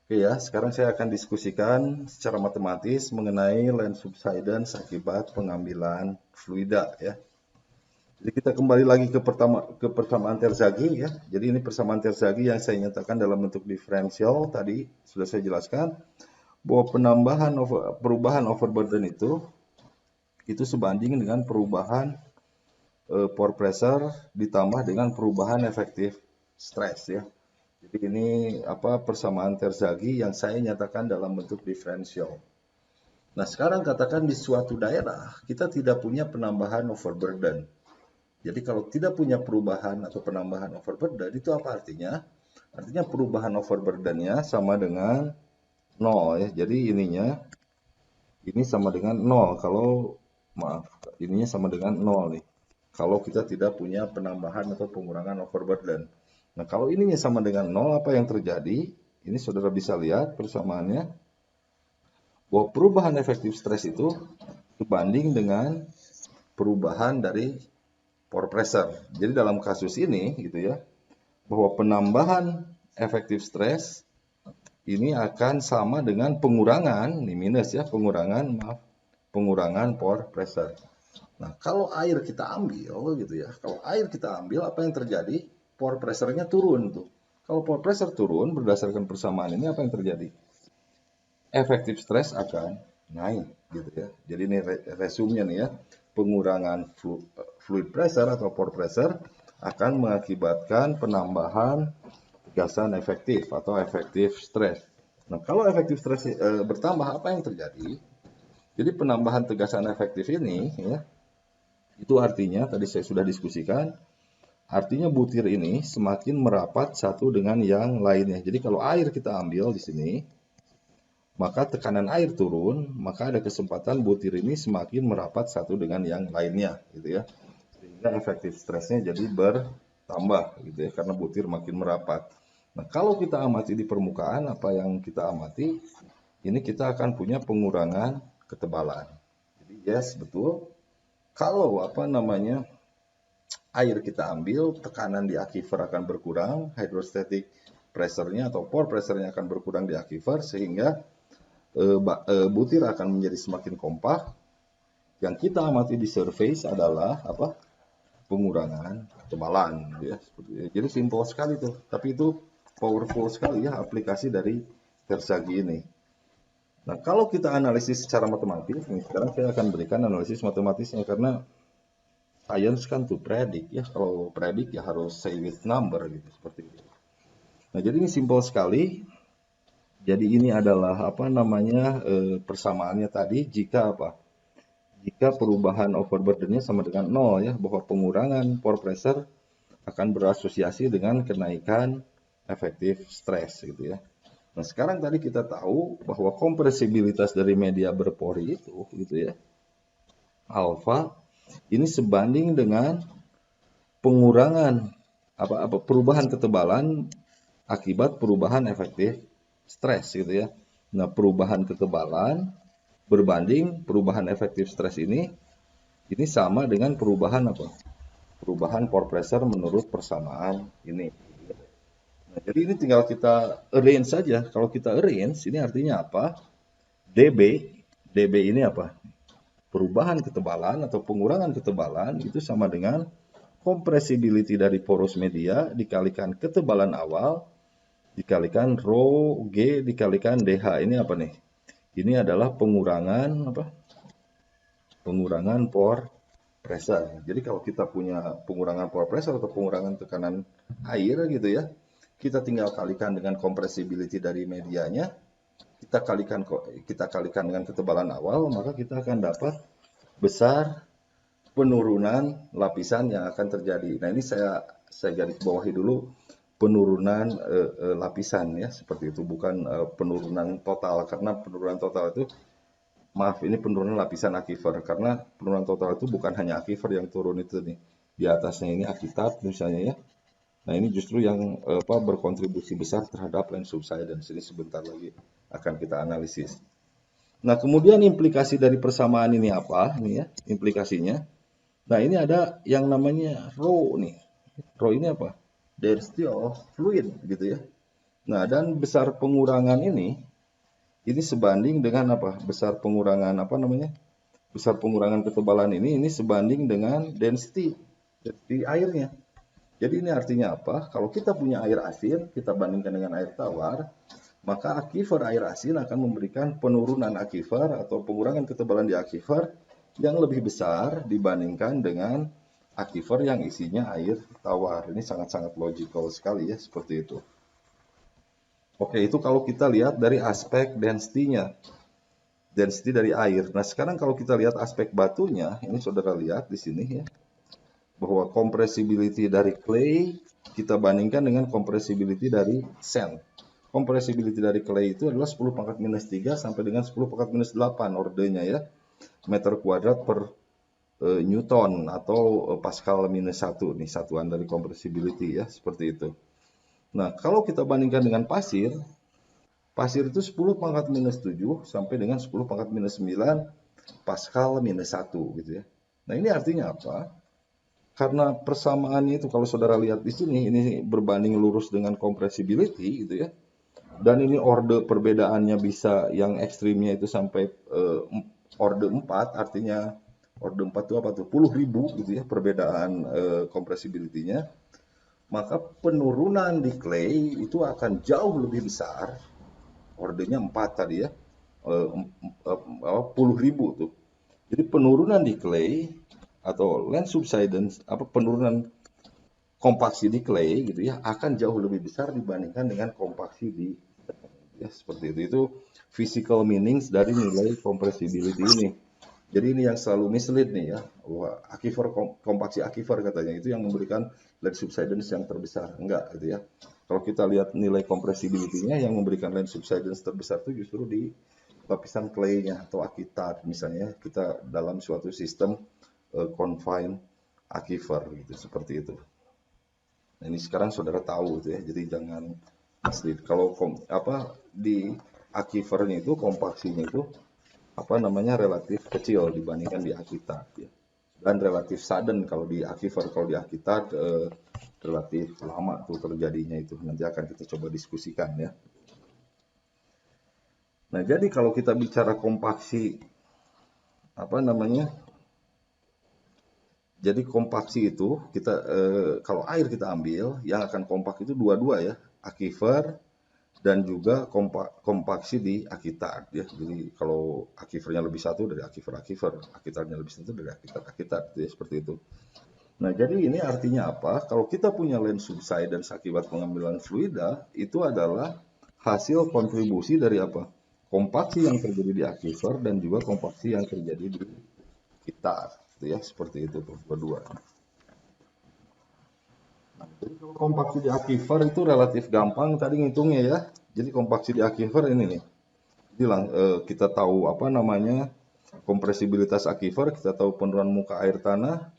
Oke ya, sekarang saya akan diskusikan secara matematis mengenai land subsidence akibat pengambilan fluida ya. Jadi kita kembali lagi ke persamaan Terzaghi ya. Jadi ini persamaan Terzaghi yang saya nyatakan dalam bentuk diferensial tadi sudah saya jelaskan bahwa perubahan overburden itu sebanding dengan perubahan pore pressure ditambah dengan perubahan efektif stress ya. Jadi ini persamaan Terzaghi yang saya nyatakan dalam bentuk diferensial. Nah, sekarang katakan di suatu daerah kita tidak punya penambahan overburden. Jadi kalau tidak punya perubahan atau penambahan overburden itu apa artinya? Artinya perubahan overburdennya sama dengan nol ya. Jadi ini sama dengan nol kalau maaf, ininya sama dengan nol nih. Kalau kita tidak punya penambahan atau pengurangan overburden. Nah, kalau ininya sama dengan nol, apa yang terjadi? Ini saudara bisa lihat persamaannya bahwa perubahan efektif stres itu sebanding dengan perubahan dari pore pressure. Jadi dalam kasus ini gitu ya, bahwa penambahan efektif stres ini akan sama dengan pengurangan, ini minus ya, pengurangan pore pressure. Nah, kalau air kita ambil gitu ya, kalau air kita ambil apa yang terjadi? Pore pressure-nya turun tuh. Kalau pore pressure turun berdasarkan persamaan ini apa yang terjadi? Efektif stres akan naik gitu ya. Jadi ini resumnya nih ya. Pengurangan fluid pressure atau pore pressure akan mengakibatkan penambahan tegasan efektif atau efektif stres. Nah, kalau efektif stres bertambah apa yang terjadi? Jadi penambahan tegasan efektif ini ya, itu artinya tadi saya sudah diskusikan, artinya butir ini semakin merapat satu dengan yang lainnya. Jadi kalau air kita ambil di sini, maka tekanan air turun, maka ada kesempatan butir ini semakin merapat satu dengan yang lainnya, gitu ya. Sehingga efektif stresnya jadi bertambah, gitu ya, karena butir makin merapat. Nah, kalau kita amati di permukaan, apa yang kita amati, ini kita akan punya pengurangan ketebalan. Jadi yes, betul. Kalau air kita ambil, tekanan di aquifer akan berkurang, hydrostatic pressure-nya atau pore pressure-nya akan berkurang di aquifer sehingga butir akan menjadi semakin kompak. Yang kita amati di surface adalah pengurangan ketebalan ya. Jadi simpel sekali tuh, tapi itu powerful sekali ya aplikasi dari Terzaghi ini. Nah, kalau kita analisis secara matematis, nih, sekarang saya akan berikan analisis matematisnya karena science kan tuh predik ya. Kalau predik ya harus say with number gitu seperti itu. Nah, jadi ini simpel sekali. Jadi ini adalah persamaannya tadi jika perubahan overburden-nya sama dengan nol ya, bahwa pengurangan pore pressure akan berasosiasi dengan kenaikan efektif stres gitu ya. Nah, sekarang tadi kita tahu bahwa kompresibilitas dari media berpori itu gitu ya, alfa ini sebanding dengan pengurangan perubahan ketebalan akibat perubahan efektif stres gitu ya. Nah, perubahan ketebalan berbanding perubahan efektif stres ini sama dengan perubahan pore pressure menurut persamaan ini. Nah, jadi ini tinggal kita arrange saja. Kalau kita arrange ini artinya apa? dB dB ini apa? Perubahan ketebalan atau pengurangan ketebalan itu sama dengan compressibility dari porous media dikalikan ketebalan awal dikalikan rho G dikalikan DH. Ini apa nih? Ini adalah pengurangan pore pressure. Jadi kalau kita punya pengurangan pore pressure atau pengurangan tekanan air gitu ya, kita tinggal kalikan dengan compressibility dari medianya, kita kalikan dengan ketebalan awal, maka kita akan dapat besar penurunan lapisan yang akan terjadi. Nah, ini saya garis bawahi dulu penurunan lapisan ya, seperti itu, bukan penurunan total, karena penurunan total itu ini penurunan lapisan aquifer, karena penurunan total itu bukan hanya aquifer yang turun itu nih, di atasnya ini akitat misalnya ya. Nah, ini justru yang berkontribusi besar terhadap land subsidence. Ini sebentar lagi akan kita analisis. Nah, kemudian implikasi dari persamaan ini apa nih ya, implikasinya. Nah, ini ada yang namanya rho nih. Rho ini apa? Density of fluid gitu ya. Nah, dan besar pengurangan ini sebanding dengan apa? Besar pengurangan apa namanya? Besar pengurangan ketebalan ini sebanding dengan density airnya. Jadi ini artinya apa? Kalau kita punya air asin, kita bandingkan dengan air tawar, maka aquifer air asin akan memberikan penurunan aquifer atau pengurangan ketebalan di aquifer yang lebih besar dibandingkan dengan aquifer yang isinya air tawar. Ini sangat-sangat logical sekali ya, seperti itu. Oke, itu kalau kita lihat dari aspek density-nya. Density dari air. Nah, sekarang kalau kita lihat aspek batunya, ini saudara lihat di sini ya, bahwa compressibility dari clay kita bandingkan dengan compressibility dari sand. Compressibility dari clay itu adalah 10 pangkat minus 3 sampai dengan 10 pangkat minus 8 ordenya ya, meter kuadrat per Newton atau Pascal minus 1 nih satuan dari compressibility ya, seperti itu. Nah, kalau kita bandingkan dengan pasir, pasir itu 10 pangkat minus 7 sampai dengan 10 pangkat minus 9 Pascal minus 1 gitu ya. Nah, ini artinya apa? Karena persamaannya itu kalau saudara lihat di sini, ini berbanding lurus dengan compressibility gitu ya. Dan ini orde perbedaannya bisa yang ekstrimnya itu sampai orde 4, artinya orde 4 itu apa tuh? 10.000 gitu ya perbedaan compressibility-nya. Maka penurunan di clay itu akan jauh lebih besar. Ordenya 4 tadi ya. 10.000 tuh. Jadi penurunan di clay atau land subsidence, penurunan kompaksi di clay gitu ya, akan jauh lebih besar dibandingkan dengan kompaksi di ya, seperti itu. Itu physical meanings dari nilai compressibility ini. Jadi ini yang selalu mislead nih ya, bahwa aquifer kompaksi aquifer katanya itu yang memberikan land subsidence yang terbesar. Enggak gitu ya. Kalau kita lihat nilai compressibility-nya yang memberikan land subsidence terbesar itu justru di lapisan clay-nya atau akitat misalnya kita dalam suatu sistem confined aquifer gitu, seperti itu. Nah, ini sekarang saudara tahu gitu ya, jadi jangan asli. Kalau di aquifernya itu kompaksinya itu relatif kecil dibandingkan di akitat ya. Dan relatif sudden kalau di aquifer, kalau di akitat relatif lama tuh terjadinya itu. Nanti akan kita coba diskusikan ya. Nah, jadi kalau kita bicara kompaksi jadi kompaksi itu kita kalau air kita ambil yang akan kompak itu dua-dua ya, aquifer dan juga kompaksi di akitat ya. Jadi kalau aquifernya lebih satu dari aquifer, akitatnya lebih satu dari akitat ya, seperti itu. Nah, jadi ini artinya apa? Kalau kita punya land subsidence akibat pengambilan fluida, itu adalah hasil kontribusi dari apa? Kompaksi yang terjadi di aquifer dan juga kompaksi yang terjadi di akitat, gitu ya, seperti itu tuh berdua. Nah, jadi kalau kompaksi di aquifer itu relatif gampang tadi ngitungnya ya. Jadi kompaksi di aquifer ini nih. Jadi kita tahu kompresibilitas aquifer, kita tahu penurunan muka air tanah,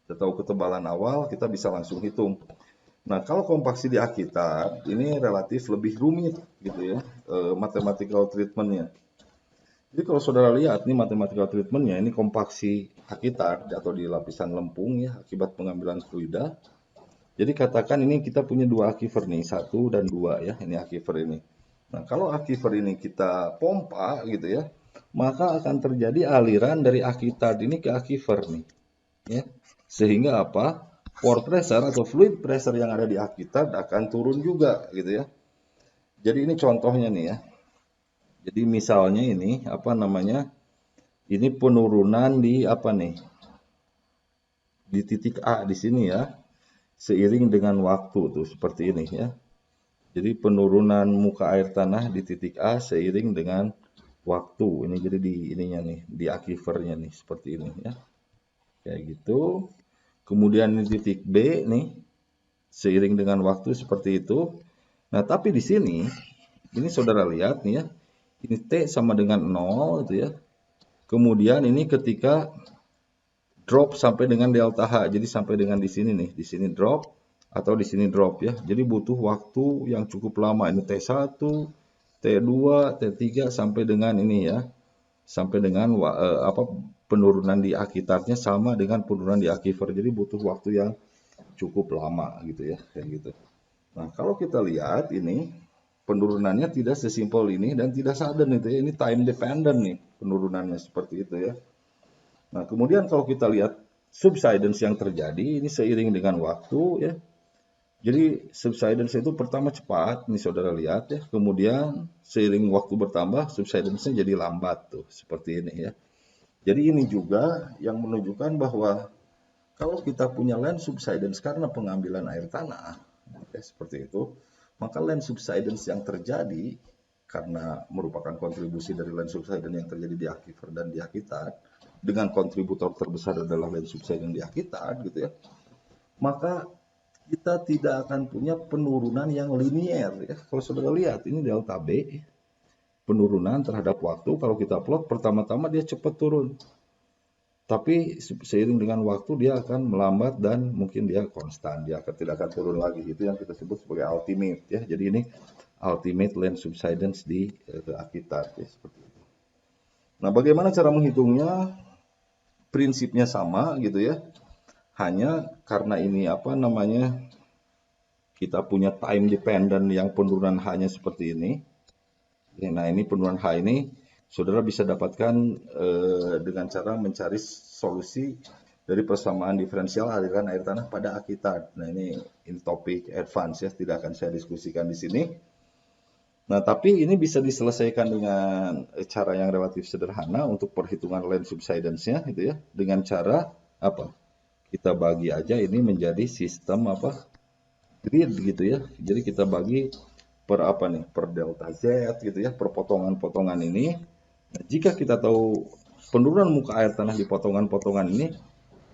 kita tahu ketebalan awal, kita bisa langsung hitung. Nah, kalau kompaksi di akitat ini relatif lebih rumit gitu ya, mathematical treatmentnya. Jadi kalau saudara lihat nih mathematical treatmentnya, ini kompaksi akitat atau di lapisan lempung ya akibat pengambilan fluida. Jadi katakan ini kita punya dua aquifer nih, 1 dan 2 ya, ini aquifer ini. Nah, kalau aquifer ini kita pompa gitu ya, maka akan terjadi aliran dari akitat ini ke aquifer nih. Ya. Sehingga apa? Pore pressure atau fluid pressure yang ada di akitat akan turun juga gitu ya. Jadi ini contohnya nih ya. Jadi misalnya ini ini penurunan di di titik A di sini ya, seiring dengan waktu tuh seperti ini ya. Jadi penurunan muka air tanah di titik A seiring dengan waktu. Ini jadi di ininya nih, di aquifernya nih seperti ini ya. Kayak gitu. Kemudian ini titik B nih, seiring dengan waktu seperti itu. Nah, tapi di sini ini saudara lihat nih ya. Ini T sama dengan 0 gitu ya. Kemudian ini ketika drop sampai dengan delta H. Jadi sampai dengan di sini nih, di sini drop atau di sini drop ya. Jadi butuh waktu yang cukup lama. Ini T1, T2, T3 sampai dengan ini ya. Sampai dengan penurunan di akitatnya sama dengan penurunan di aquifer. Jadi butuh waktu yang cukup lama gitu ya, kayak gitu. Nah, kalau kita lihat ini penurunannya tidak sesimpel ini dan tidak sudden itu ya. Ini time dependent nih penurunannya seperti itu ya. Nah, kemudian kalau kita lihat subsidence yang terjadi ini seiring dengan waktu ya. Jadi subsidence itu pertama cepat, ini saudara lihat ya. Kemudian seiring waktu bertambah subsidence-nya jadi lambat tuh, seperti ini ya. Jadi ini juga yang menunjukkan bahwa kalau kita punya land subsidence karena pengambilan air tanah, ya, seperti itu, maka land subsidence yang terjadi karena merupakan kontribusi dari land subsidence yang terjadi di aquifer dan di habitat, dengan kontributor terbesar adalah land subsidence di habitat, gitu ya, maka kita tidak akan punya penurunan yang linier. Ya. Kalau saudara lihat, ini delta B, penurunan terhadap waktu, kalau kita plot, pertama-tama dia cepat turun. Tapi seiring dengan waktu dia akan melambat dan mungkin dia konstan, dia tidak akan turun lagi. Itu yang kita sebut sebagai ultimate ya. Jadi ini ultimate land subsidence di habitat ya, seperti itu. Nah, bagaimana cara menghitungnya? Prinsipnya sama gitu ya. Hanya karena ini apa namanya? Kita punya time dependent yang penurunan H-nya seperti ini. Nah, ini penurunan H ini saudara bisa dapatkan dengan cara mencari solusi dari persamaan diferensial aliran air tanah pada habitat. Nah, ini topik advance ya, tidak akan saya diskusikan di sini. Nah, tapi ini bisa diselesaikan dengan cara yang relatif sederhana untuk perhitungan land subsidence-nya gitu ya, dengan cara apa? Kita bagi aja ini menjadi sistem apa? Grid gitu ya. Jadi kita bagi per apa nih? Per delta Z gitu ya, per potongan-potongan ini. Nah, jika kita tahu penurunan muka air tanah di potongan-potongan ini,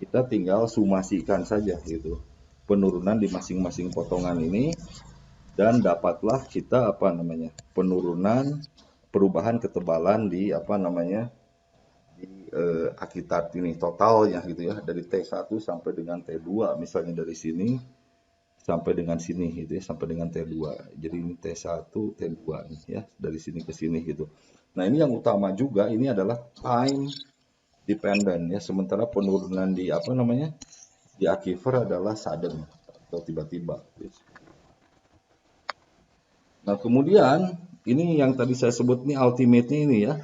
kita tinggal sumasikan saja gitu. Penurunan di masing-masing potongan ini dan dapatlah kita apa namanya? Penurunan perubahan ketebalan di apa namanya? Di habitat ini totalnya gitu ya, dari T1 sampai dengan T2 misalnya dari sini sampai dengan sini gitu ya, sampai dengan T2. Jadi ini T1, T2 nih ya, dari sini ke sini gitu. Nah, ini yang utama juga ini adalah time dependent ya, sementara penurunan di apa namanya? Di aquifer adalah sudden atau tiba-tiba. Nah, kemudian ini yang tadi saya sebut nih ultimate-nya ini ya.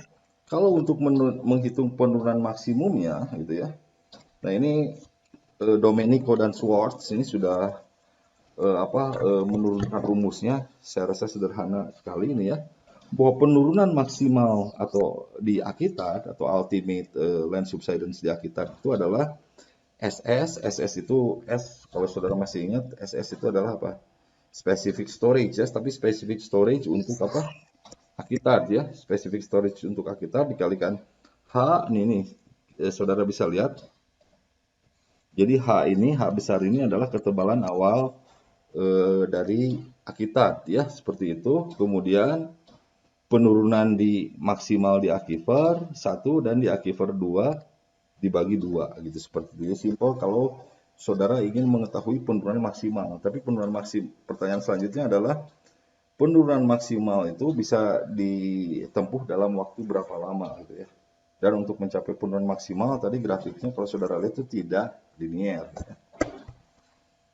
Kalau untuk menghitung penurunan maksimumnya gitu ya. Nah, ini Domenico dan Schwartz ini sudah menurunkan rumusnya, saya rasa sederhana sekali ini ya, bahwa penurunan maksimal atau di habitat atau ultimate land subsidence di habitat itu adalah SS itu S, kalau saudara masih ingat, SS itu adalah apa? Specific storage ya, tapi specific storage untuk apa? Habitat ya, specific storage untuk habitat dikalikan H, nih saudara bisa lihat. Jadi H besar ini adalah ketebalan awal dari habitat ya, seperti itu. Kemudian penurunan di maksimal di aquifer 1 dan di aquifer 2 dibagi 2 gitu, seperti itu. Simpel kalau saudara ingin mengetahui penurunan maksimal. Tapi penurunan maksimal, pertanyaan selanjutnya adalah penurunan maksimal itu bisa ditempuh dalam waktu berapa lama gitu ya. Dan untuk mencapai penurunan maksimal tadi grafiknya kalau saudara lihat itu tidak linear ya.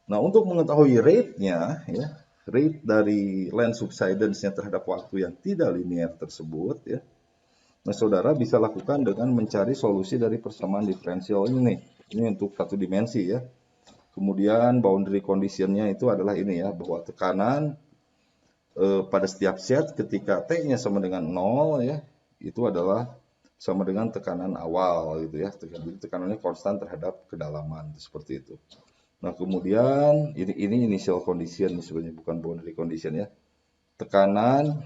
Nah, untuk mengetahui rate-nya, ya, rate dari land subsidence-nya terhadap waktu yang tidak linear tersebut, ya, nah saudara bisa lakukan dengan mencari solusi dari persamaan diferensial ini nih. Ini untuk satu dimensi ya. Kemudian boundary condition-nya itu adalah ini ya, bahwa tekanan pada setiap set ketika T-nya sama dengan 0 ya, itu adalah sama dengan tekanan awal gitu ya. Jadi tekanannya konstan terhadap kedalaman seperti itu. Nah, kemudian ini initial condition sebenarnya, bukan boundary condition ya. Tekanan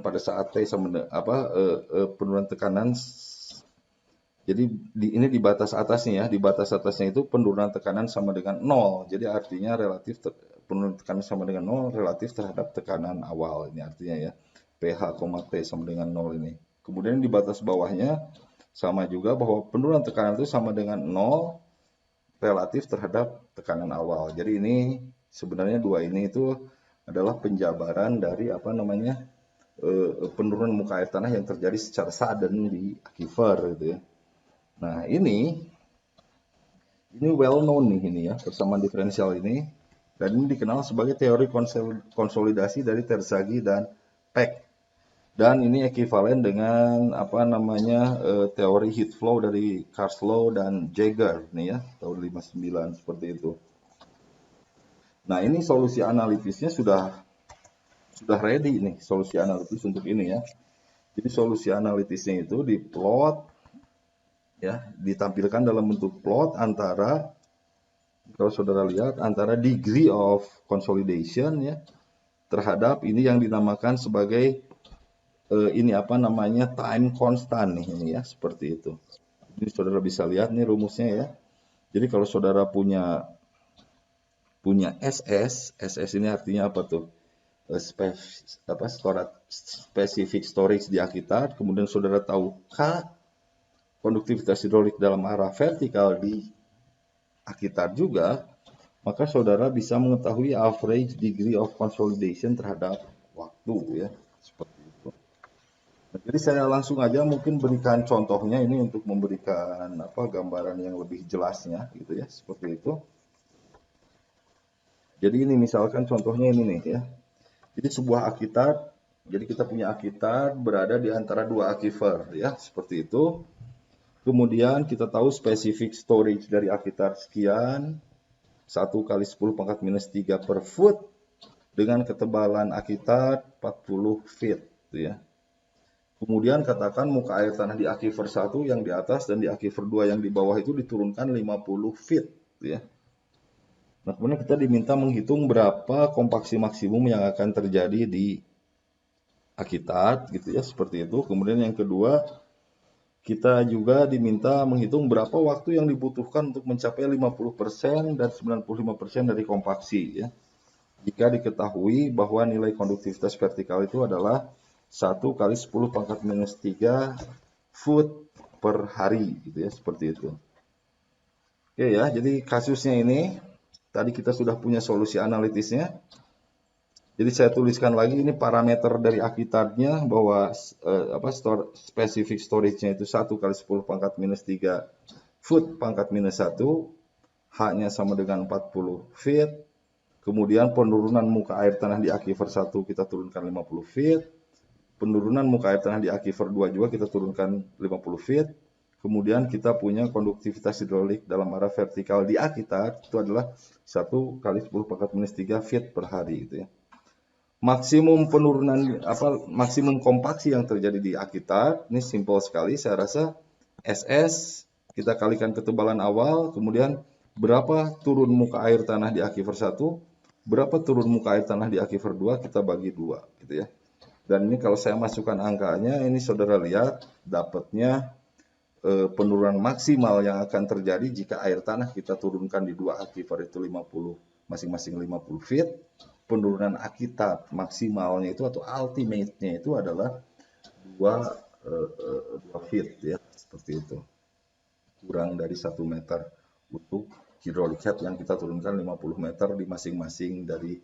pada saat T sama penurunan tekanan. Jadi ini di batas atasnya ya, di batas atasnya itu penurunan tekanan sama dengan 0. Jadi artinya relatif penurunan tekanan sama dengan 0 relatif terhadap tekanan awal. Ini artinya ya, pH, T sama dengan 0 ini. Kemudian di batas bawahnya sama juga bahwa penurunan tekanan itu sama dengan 0 relatif terhadap tekanan awal. Jadi ini sebenarnya dua ini itu adalah penjabaran dari apa namanya penurunan muka air tanah yang terjadi secara sudden di aquifer gitu ya. Nah, ini well known nih ini ya, persamaan diferensial ini Dan ini dikenal sebagai teori konsolidasi dari Terzaghi dan Peck. Dan ini ekuivalen dengan teori heat flow dari Karslow dan Jaeger nih ya, tahun 59 seperti itu. Nah, ini solusi analitisnya sudah ready nih, solusi analitis untuk ini ya. Jadi solusi analitisnya itu diplot ya, ditampilkan dalam bentuk plot antara, kalau saudara lihat, antara degree of consolidation ya terhadap ini yang dinamakan sebagai time constant nih ini ya, seperti itu. Ini saudara bisa lihat nih rumusnya ya. Jadi kalau saudara punya SS ini artinya apa tuh? Specific storage di akitat, kemudian saudara tahu K konduktivitas hidrolik dalam arah vertikal di akitat juga, maka saudara bisa mengetahui average degree of consolidation terhadap waktu ya, seperti itu. Nah, jadi saya langsung aja mungkin berikan contohnya ini untuk memberikan gambaran yang lebih jelasnya gitu ya, seperti itu. Jadi ini misalkan contohnya ini nih ya. Jadi sebuah akitat, jadi kita punya akitat berada di antara dua aquifer ya, seperti itu. Kemudian kita tahu spesifik storage dari akitat sekian, 1 kali 10 pangkat minus 3 per foot dengan ketebalan akitat 40 feet gitu ya. Kemudian katakan muka air tanah di aquifer 1 yang di atas dan di aquifer 2 yang di bawah itu diturunkan 50 feet gitu ya. Nah, kemudian kita diminta menghitung berapa kompaksi maksimum yang akan terjadi di akitat gitu ya, seperti itu. Kemudian yang kedua, kita juga diminta menghitung berapa waktu yang dibutuhkan untuk mencapai 50% dan 95% dari kompaksi ya. Jika diketahui bahwa nilai konduktivitas vertikal itu adalah 1 kali 10 pangkat minus 3 foot per hari gitu ya, seperti itu. Oke ya, jadi kasusnya ini tadi kita sudah punya solusi analitisnya. Jadi saya tuliskan lagi ini parameter dari akitatnya bahwa specific storage-nya itu 1 kali 10 pangkat minus 3 foot pangkat minus 1, H-nya sama dengan 40 feet. Kemudian penurunan muka air tanah di aquifer 1 kita turunkan 50 feet. Penurunan muka air tanah di aquifer 2 juga kita turunkan 50 feet. Kemudian kita punya konduktivitas hidrolik dalam arah vertikal di akitat itu adalah 1 kali 10 pangkat minus 3 feet per hari gitu ya. Maksimum penurunan maksimum kompaksi yang terjadi di akitat ini simple sekali, saya rasa SS kita kalikan ketebalan awal, kemudian berapa turun muka air tanah di aquifer 1, berapa turun muka air tanah di aquifer 2 kita bagi 2 gitu ya. Dan ini kalau saya masukkan angkanya, ini saudara lihat dapatnya penurunan maksimal yang akan terjadi jika air tanah kita turunkan di dua aquifer itu 50 masing-masing 50 feet. Penurunan akitat maksimalnya itu atau ultimate-nya itu adalah 2 feet ya, seperti itu. Kurang dari 1 meter untuk hydraulic head yang kita turunkan 50 meter di masing-masing dari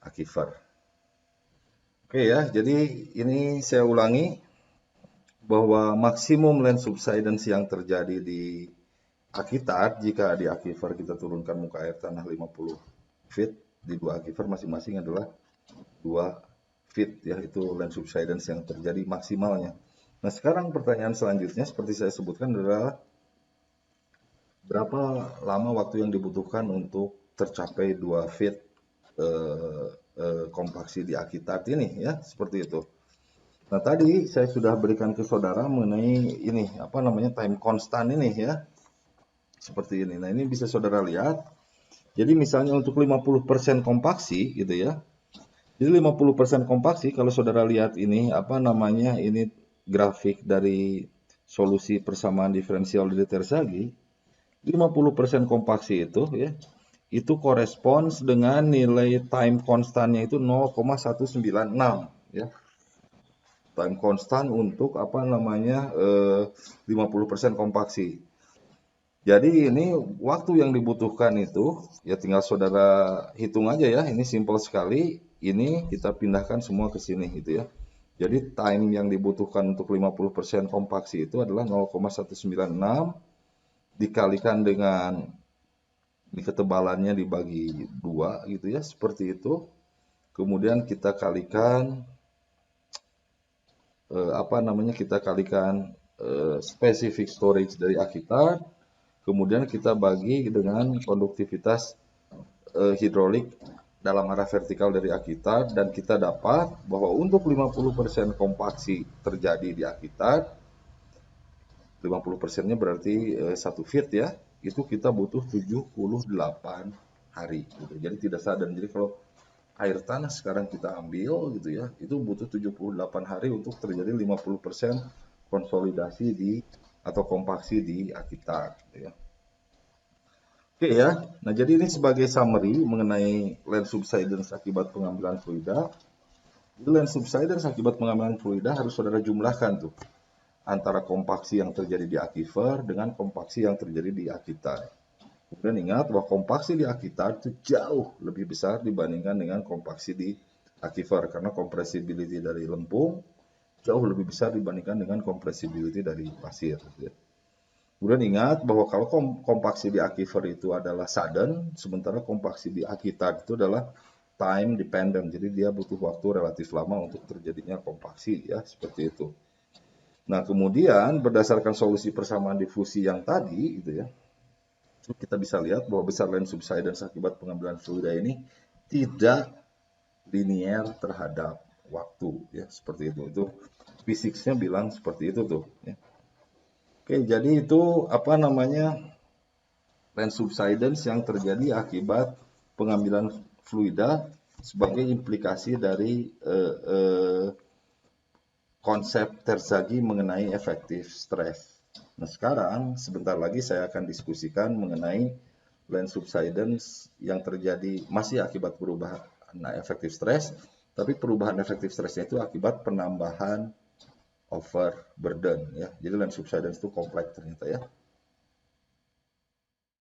aquifer. Oke ya, jadi ini saya ulangi bahwa maksimum land subsidence yang terjadi di akitat jika di aquifer kita turunkan muka air tanah 50 feet di dua aquifer masing-masing adalah 2 feet ya, itu land subsidence yang terjadi maksimalnya. Nah, sekarang pertanyaan selanjutnya seperti saya sebutkan adalah berapa lama waktu yang dibutuhkan untuk tercapai 2 feet kompaksi di akitat ini ya, seperti itu. Nah, tadi saya sudah berikan ke saudara mengenai ini time constant ini ya, seperti ini. Nah, ini bisa saudara lihat. Jadi misalnya untuk 50% kompaksi gitu ya. Jadi 50% kompaksi kalau saudara lihat ini ini grafik dari solusi persamaan diferensial dari Terzaghi. 50% kompaksi itu ya, itu corresponds dengan nilai time constantnya itu 0,196 ya. Time constant untuk 50% kompaksi. Jadi ini waktu yang dibutuhkan itu ya tinggal saudara hitung aja ya, ini simple sekali. Ini kita pindahkan semua ke sini gitu ya. Jadi time yang dibutuhkan untuk 50% kompaksi itu adalah 0,196 dikalikan dengan Ini ketebalannya dibagi 2 gitu ya, seperti itu. Kemudian kita kalikan kita kalikan specific storage dari Akitar. Kemudian kita bagi dengan konduktivitas hidrolik dalam arah vertikal dari Akitar, dan kita dapat bahwa untuk 50% kompaksi terjadi di Akitar, 50%-nya berarti 1 feet ya, itu kita butuh 78 hari gitu. Jadi tidak sudden. Jadi kalau air tanah sekarang kita ambil gitu ya, itu butuh 78 hari untuk terjadi 50% konsolidasi atau kompaksi di Akitar gitu ya. Oke ya, nah jadi ini sebagai summary mengenai land subsidence akibat pengambilan fluida. Jadi land subsidence akibat pengambilan fluida harus saudara jumlahkan tuh antara kompaksi yang terjadi di aquifer dengan kompaksi yang terjadi di Akitar. Kemudian ingat bahwa kompaksi di Akitar itu jauh lebih besar dibandingkan dengan kompaksi di aquifer, karena compressibility dari lempung jauh lebih besar dibandingkan dengan compressibility dari pasir. Kemudian ingat bahwa kalau kompaksi di aquifer itu adalah sudden, sementara kompaksi di Akitar itu adalah time dependent. Jadi dia butuh waktu relatif lama untuk terjadinya kompaksi ya, seperti itu. Nah, kemudian berdasarkan solusi persamaan difusi yang tadi gitu ya, kita bisa lihat bahwa besar land subsidence akibat pengambilan fluida ini tidak linear terhadap waktu ya, seperti itu. Itu fisiknya bilang seperti itu tuh ya. Oke, jadi itu land subsidence yang terjadi akibat pengambilan fluida sebagai implikasi dari konsep Terzaghi mengenai effective stress. Nah, sekarang sebentar lagi saya akan diskusikan mengenai land subsidence yang terjadi masih akibat perubahan effective stress, tapi perubahan effective stressnya itu akibat penambahan overburden ya. Jadi land subsidence itu kompleks ternyata ya.